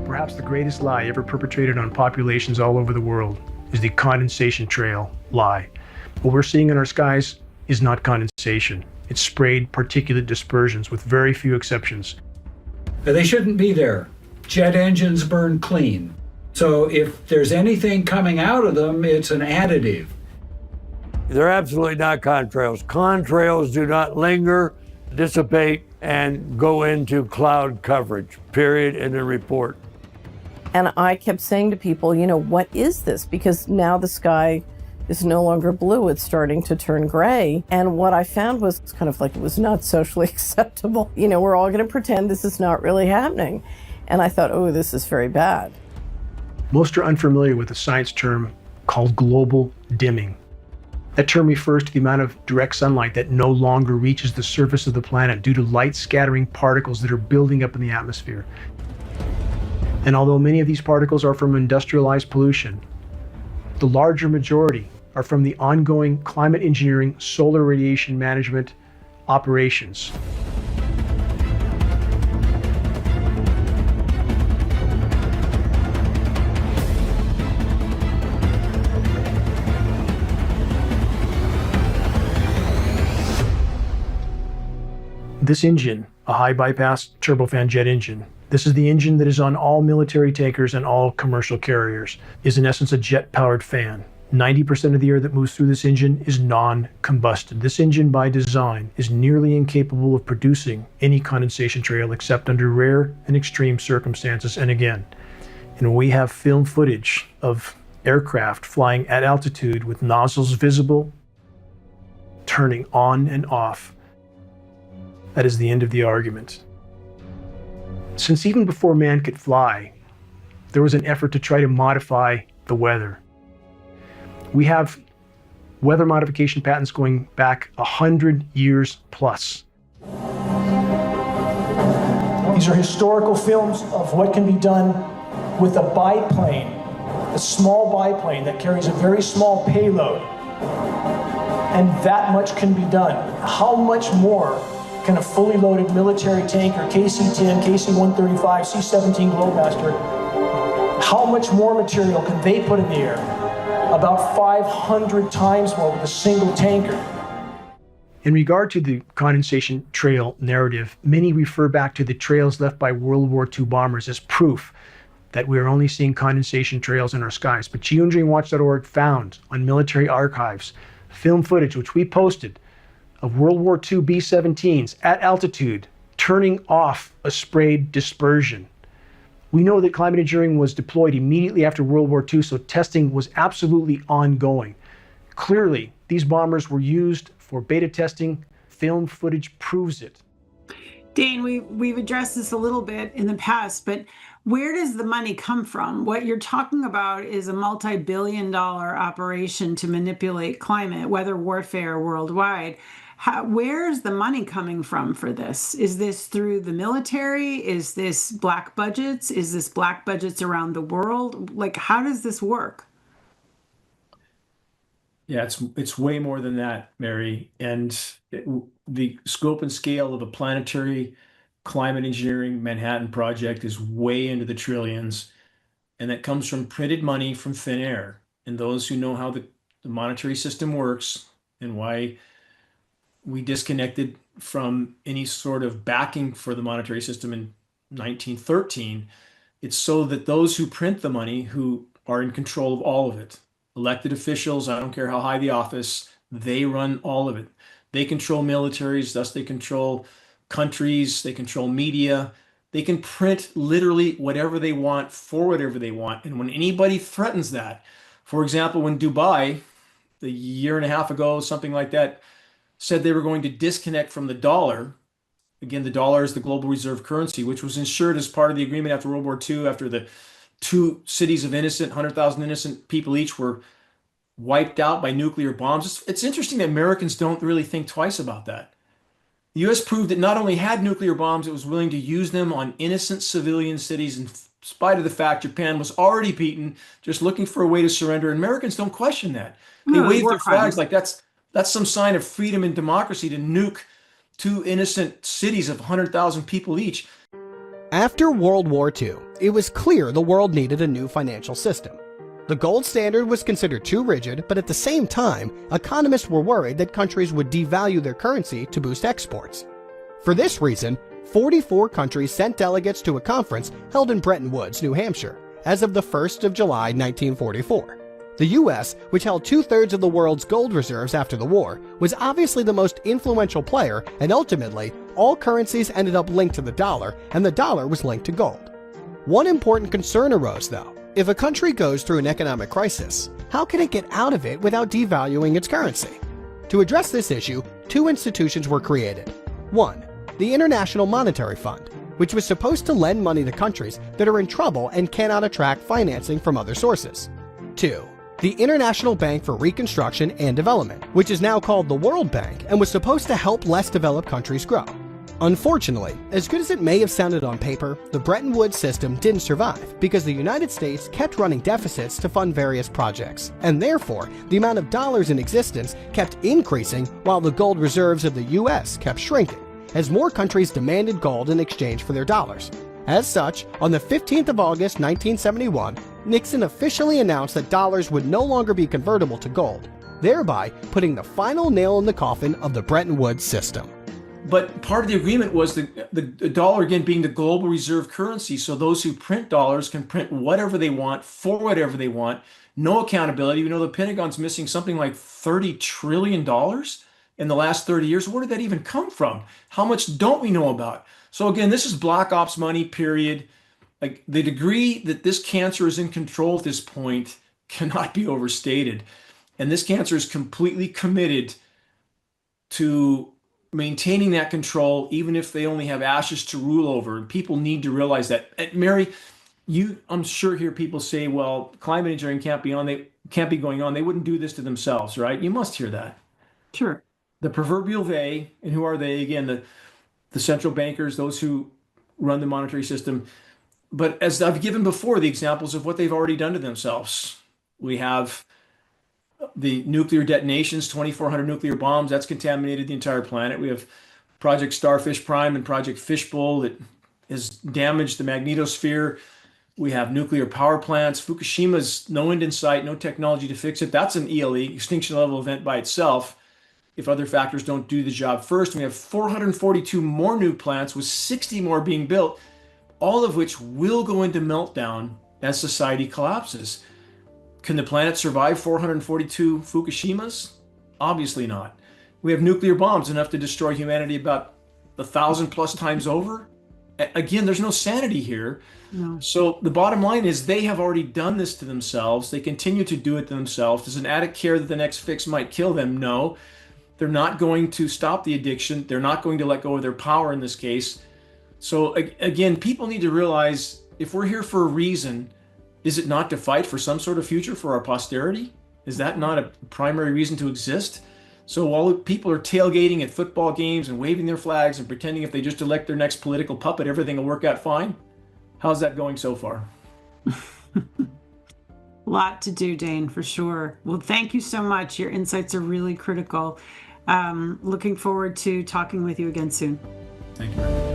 Perhaps the greatest lie ever perpetrated on populations all over the world is the condensation trail lie. What we're seeing in our skies is not condensation. It's sprayed particulate dispersions with very few exceptions. They shouldn't be there. Jet engines burn clean. So if there's anything coming out of them, it's an additive. They're absolutely not contrails. Contrails do not linger, dissipate, and go into cloud coverage, period, in the report. And I kept saying to people, what is this? Because now the sky is no longer blue, it's starting to turn gray. And what I found was kind of like it was not socially acceptable. We're all going to pretend this is not really happening. And I thought, oh, this is very bad. Most are unfamiliar with a science term called global dimming. That term refers to the amount of direct sunlight that no longer reaches the surface of the planet due to light scattering particles that are building up in the atmosphere. And although many of these particles are from industrialized pollution, the larger majority are from the ongoing climate engineering solar radiation management operations. This engine, a high bypass turbofan jet engine, this is the engine that is on all military tankers and all commercial carriers, is in essence a jet-powered fan. 90% of the air that moves through this engine is non-combusted. This engine by design is nearly incapable of producing any condensation trail except under rare and extreme circumstances. And again, we have film footage of aircraft flying at altitude with nozzles visible, turning on and off. That is the end of the argument. Since even before man could fly, there was an effort to try to modify the weather. We have weather modification patents going back 100 years plus. These are historical films of what can be done with a biplane, a small biplane that carries a very small payload. And that much can be done. How much more can a fully loaded military tanker, KC-10, KC-135, C-17 Globemaster, how much more material can they put in the air? About 500 times more with a single tanker. In regard to the condensation trail narrative, many refer back to the trails left by World War II bombers as proof that we are only seeing condensation trails in our skies. But GeoEngineeringWatch.org found on military archives film footage, which we posted, of World War II B-17s at altitude turning off a sprayed dispersion. We know that climate engineering was deployed immediately after World War II, so testing was absolutely ongoing. Clearly, these bombers were used for beta testing. Film footage proves it. Dane, we've addressed this a little bit in the past, but where does the money come from? What you're talking about is a multi-billion-dollar operation to manipulate climate, weather warfare worldwide. Where's the money coming from for this? Is this through the military? Is this black budgets? Is this black budgets around the world? Like, how does this work? Yeah, it's way more than that, Mary. And the scope and scale of a planetary climate engineering Manhattan project is way into the trillions. And that comes from printed money from thin air. And those who know how the monetary system works and why we disconnected from any sort of backing for the monetary system in 1913, it's so that those who print the money, who are in control of all of it, elected officials, I don't care how high the office, they run all of it. They control militaries, thus they control countries, they control media. They can print literally whatever they want for whatever they want. And when anybody threatens that, for example, when Dubai, a year and a half ago, something like that, said they were going to disconnect from the dollar. Again, the dollar is the global reserve currency, which was ensured as part of the agreement after World War II, after the 2 cities of 100,000 innocent people each were wiped out by nuclear bombs. It's interesting that Americans don't really think twice about that. The U.S. proved it not only had nuclear bombs, it was willing to use them on innocent civilian cities in spite of the fact Japan was already beaten, just looking for a way to surrender. And Americans don't question that. They wave their flags like that's some sign of freedom and democracy to nuke 2 innocent cities of 100,000 people each. After World War II, it was clear the world needed a new financial system. The gold standard was considered too rigid, but at the same time, economists were worried that countries would devalue their currency to boost exports. For this reason, 44 countries sent delegates to a conference held in Bretton Woods, New Hampshire, as of the 1st of July 1944. The US, which held 2/3 of the world's gold reserves after the war, was obviously the most influential player, and ultimately, all currencies ended up linked to the dollar, and the dollar was linked to gold. One important concern arose, though. If a country goes through an economic crisis, how can it get out of it without devaluing its currency? To address this issue, two institutions were created. One, the International Monetary Fund, which was supposed to lend money to countries that are in trouble and cannot attract financing from other sources. Two, the International Bank for Reconstruction and Development, which is now called the World Bank and was supposed to help less developed countries grow. Unfortunately, as good as it may have sounded on paper, the Bretton Woods system didn't survive because the United States kept running deficits to fund various projects, and therefore the amount of dollars in existence kept increasing while the gold reserves of the US kept shrinking, as more countries demanded gold in exchange for their dollars. As such, on the 15th of August 1971, Nixon officially announced that dollars would no longer be convertible to gold, thereby putting the final nail in the coffin of the Bretton Woods system. But part of the agreement was the dollar, again, being the global reserve currency. So those who print dollars can print whatever they want for whatever they want. No accountability. You know, the Pentagon's missing something like $30 trillion in the last 30 years. Where did that even come from? How much don't we know about? So again, this is black ops money, period. Like, the degree that this cancer is in control at this point cannot be overstated. And this cancer is completely committed to maintaining that control, even if they only have ashes to rule over. People need to realize that. And Mary, I'm sure hear people say, well, climate engineering can't be going on. They wouldn't do this to themselves, right? You must hear that. Sure. The proverbial they, and who are they? Again, the central bankers, those who run the monetary system. But as I've given before, the examples of what they've already done to themselves. We have the nuclear detonations, 2,400 nuclear bombs, that's contaminated the entire planet. We have Project Starfish Prime and Project Fishbowl that has damaged the magnetosphere. We have nuclear power plants. Fukushima's no end in sight, no technology to fix it. That's an ELE, extinction level event by itself, if other factors don't do the job first. And we have 442 more new plants with 60 more being built, all of which will go into meltdown as society collapses. Can the planet survive 442 Fukushimas? Obviously not. We have nuclear bombs enough to destroy humanity about 1,000+ times over. Again, there's no sanity here. No. So the bottom line is they have already done this to themselves. They continue to do it to themselves. Does an addict care that the next fix might kill them? No. They're not going to stop the addiction. They're not going to let go of their power in this case. So again, people need to realize, if we're here for a reason, is it not to fight for some sort of future for our posterity? Is that not a primary reason to exist? So while people are tailgating at football games and waving their flags and pretending if they just elect their next political puppet, everything will work out fine, how's that going so far? Lot to do, Dane, for sure. Well, thank you so much. Your insights are really critical. Looking forward to talking with you again soon. Thank you.